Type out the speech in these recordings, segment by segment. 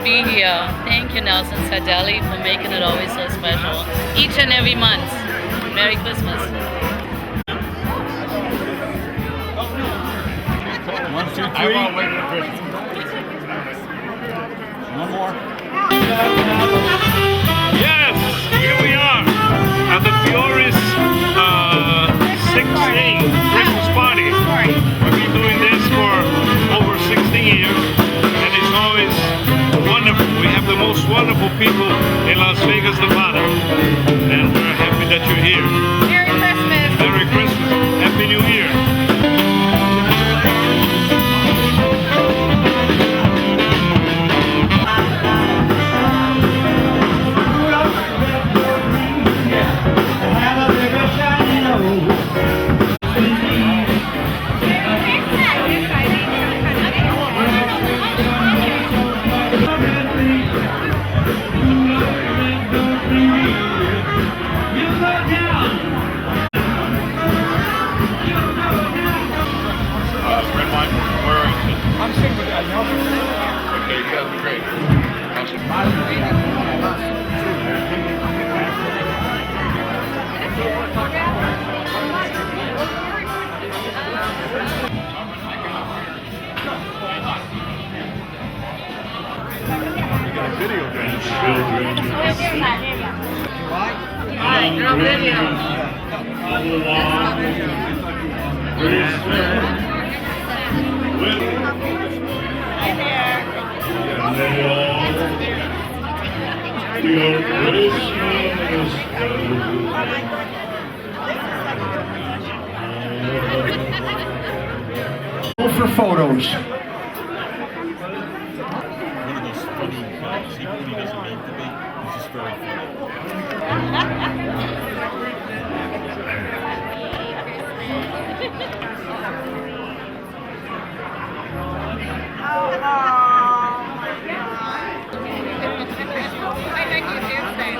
be here. Thank you, Nelson Sardelli, for making it always so special. Each and every month. Merry Christmas. 1, 2, 3. One more. Yes, here we are at the Fioris 16 Christmas party. We've been doing this for over 16 years, and it's always wonderful. We have the most wonderful people in Las Vegas, Nevada, and we're happy that you're here. Merry Christmas. Merry Christmas. Happy New Year. I'm sitting with that. Okay, you guys are great. Video game. Alright, girl video. Hi there. Go for photos. One of those funny people he doesn't mean to be. He's just very funny. I think you did say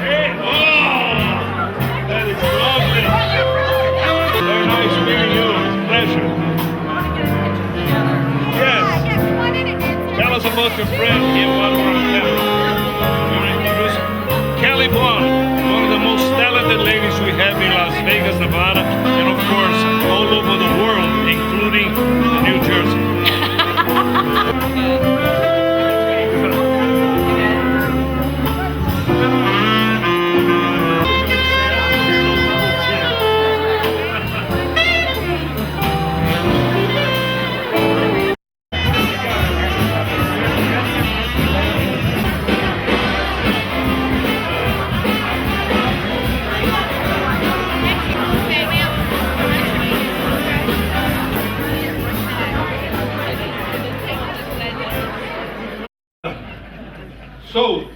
Hey, oh, that is lovely. Very nice meeting you. It's a pleasure. Yes. Tell us about your friend here, one from them. We're introducing Kelly Vaughn, one of the most talented ladies we have in Las Vegas, Nevada, and of course all over the world, including New Jersey. So,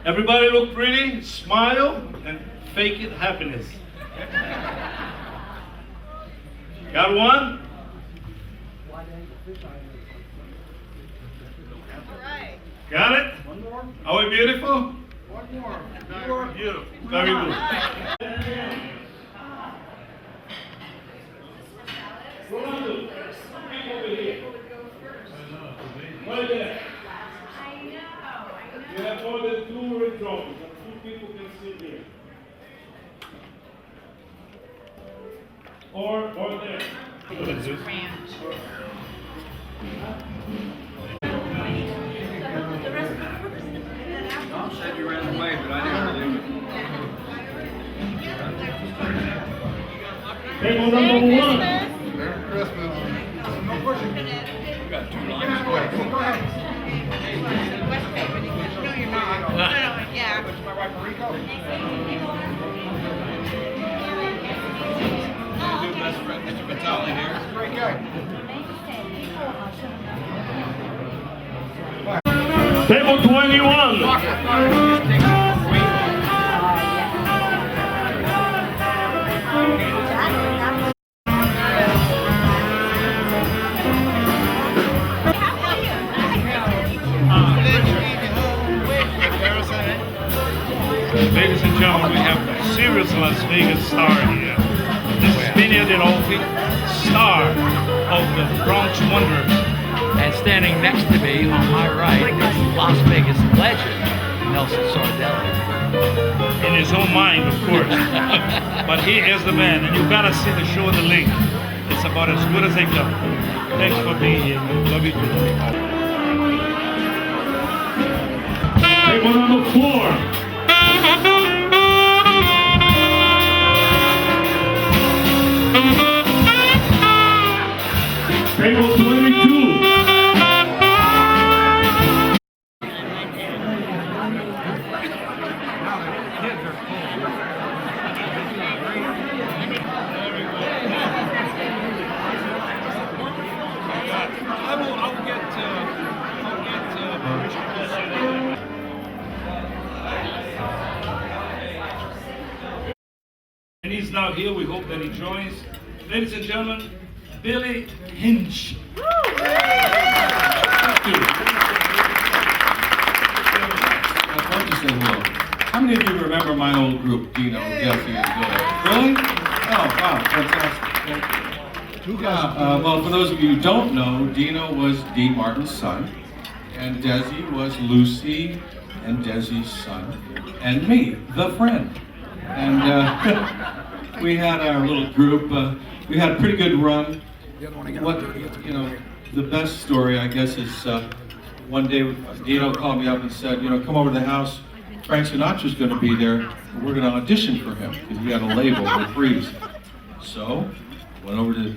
everybody look pretty, smile, and fake it happiness. Got one? Got it? Are we beautiful? One more. Beautiful. Very good. Rolando, people over here. Right there. You have more than 2 red droppers, and 2 people can sit here. Or there. Mom said you ran away, but I didn't believe it. Table number 1. Merry Christmas. No pushing. We got 2 lines. Go ahead. No, you're not. Yeah. This is my wife, Rico. New best friend, Mr. Vitale here. Great guy. Table 21. Ladies and gentlemen, we have a serious Las Vegas star here. This is Vinny Billy Rolfe, star of the Bronx Wonder. And standing next to me on my right is Las Vegas legend, Nelson Sardelli. In his own mind, of course. But he is the man, and you gotta see the show in the link. It's about as good as they come. Thanks for being here. Love you too. Table number 4. Table 22. And he's now here. We hope that he joins. Ladies and gentlemen, Billy Hinch. Thank you. I'd like to say hello. How many of you remember my old group, Dino, Jesse, and Joe? Really? Oh, wow, fantastic. Thank you. Well, for those of you who don't know, Dino was Dean Martin's son, and Desi was Lucy and Desi's son, and me, the friend. And we had our little group. We had a pretty good run. What, you know, the best story, I guess, is one day Dino called me up and said, you know, come over to the house. Frank Sinatra's going to be there. We're going to audition for him because he had a label with Freeze. So, went over to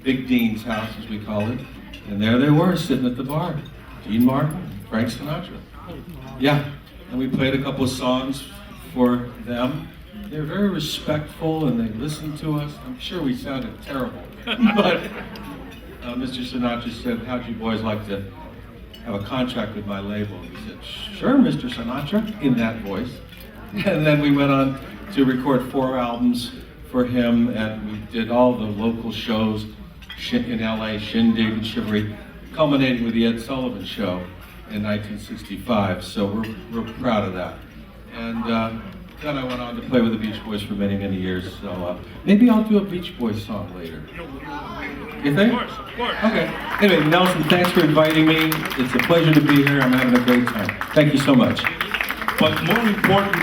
Big Dean's house, as we call it, and there they were sitting at the bar. Dean Martin, Frank Sinatra. Yeah, and we played a couple of songs for them. They were very respectful and they listened to us. I'm sure we sounded terrible, but Mr. Sinatra said, how'd you boys like to have a contract with my label? He said, sure, Mr. Sinatra, in that voice. And then we went on to record 4 albums for him, and we did all the local shows in LA, Shindig and Chivalry, culminating with the Ed Sullivan Show in 1965. So we're proud of that. And then I went on to play with the Beach Boys for many, many years. So maybe I'll do a Beach Boys song later. You think? Of course. Okay. Anyway, Nelson, thanks for inviting me. It's a pleasure to be here. I'm having a great time. Thank you so much. But more important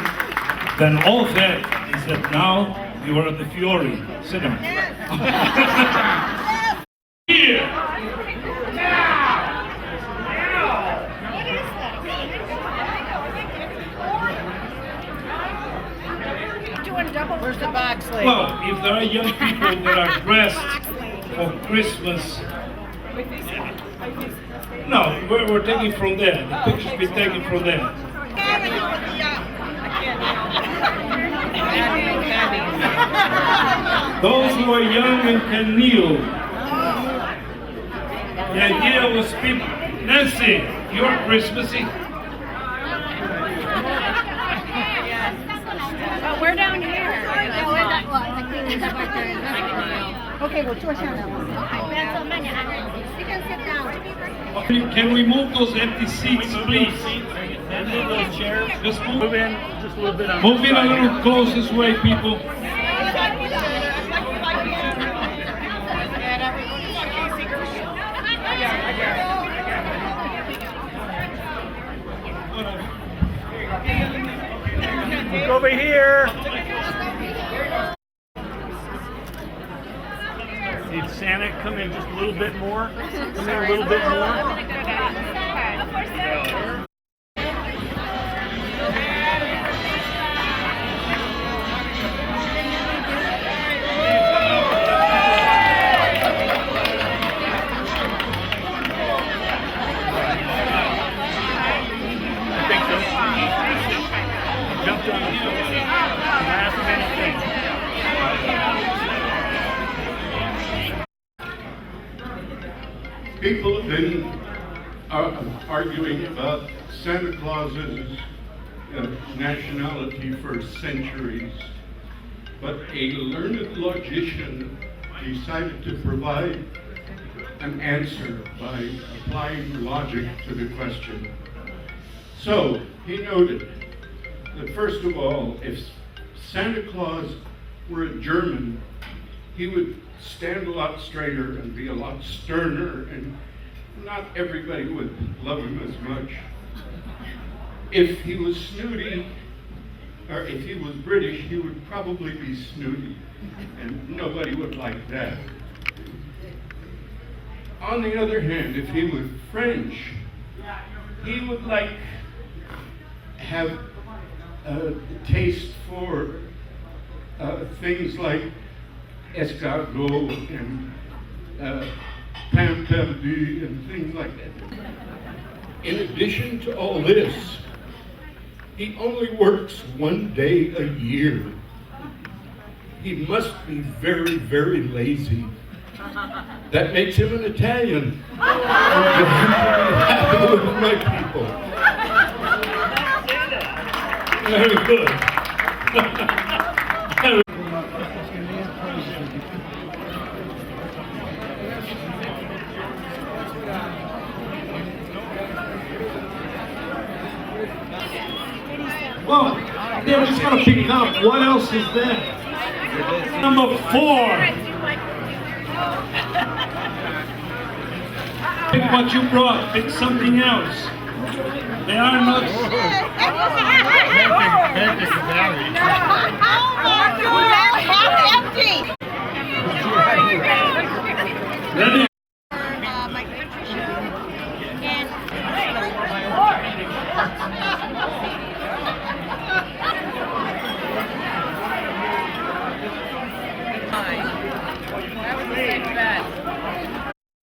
than all of that is that now you are at the Fiore Cinema. Here. Where's the box lady? Well, if there are young people that are dressed for Christmas, no, we're taking from there. The pictures be taken from there. Those who are young and can kneel. The idea was people. Nancy, you're Christmassy. We're down here. Okay, well, George, you can sit down. Can we move those empty seats, please? Move those chairs. Just Move in just a little bit. Move in a little close this way, people. Over here. Did Santa come in just a little bit more? Come in a little bit more. I think so. Jumped on the last minute thing. People have been arguing about Santa Claus's nationality for centuries, but a learned logician decided to provide an answer by applying logic to the question. So he noted that first of all, if Santa Claus were a German, he would stand a lot straighter and be a lot sterner, and not everybody would love him as much. If he was snooty, or if he was British, he would probably be snooty, and nobody would like that. On the other hand, if he was French, he would have a taste for things like escargot and pain perdu and things like that. In addition to all this, he only works one day a year. He must be very, very lazy. That makes him an Italian. I'm happy with my people. Very good. Well, yeah, we just gotta pick it up. What else is there? Number 4. Pick what you brought. Pick something else. They are not. Ready? My country show. And That was the second best.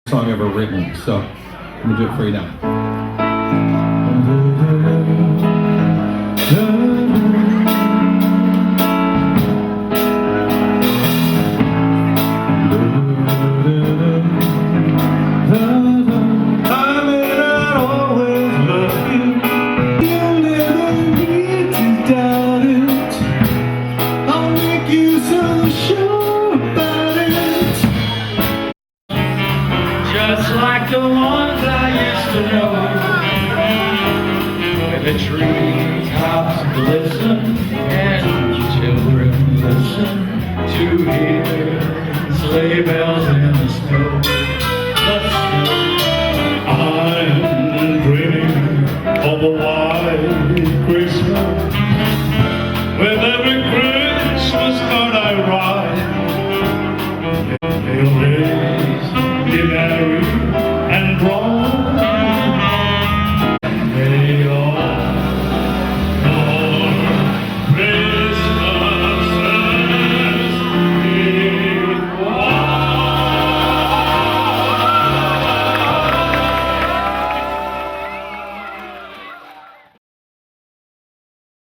Song ever written, so I'm gonna do it for you now. I may not always love you, you never need to doubt it. I'll make you so sure about it. Just like the ones I used to know, where the treetops glisten and children listen to hear sleigh bells in the snow. The snow. I'm dreaming of a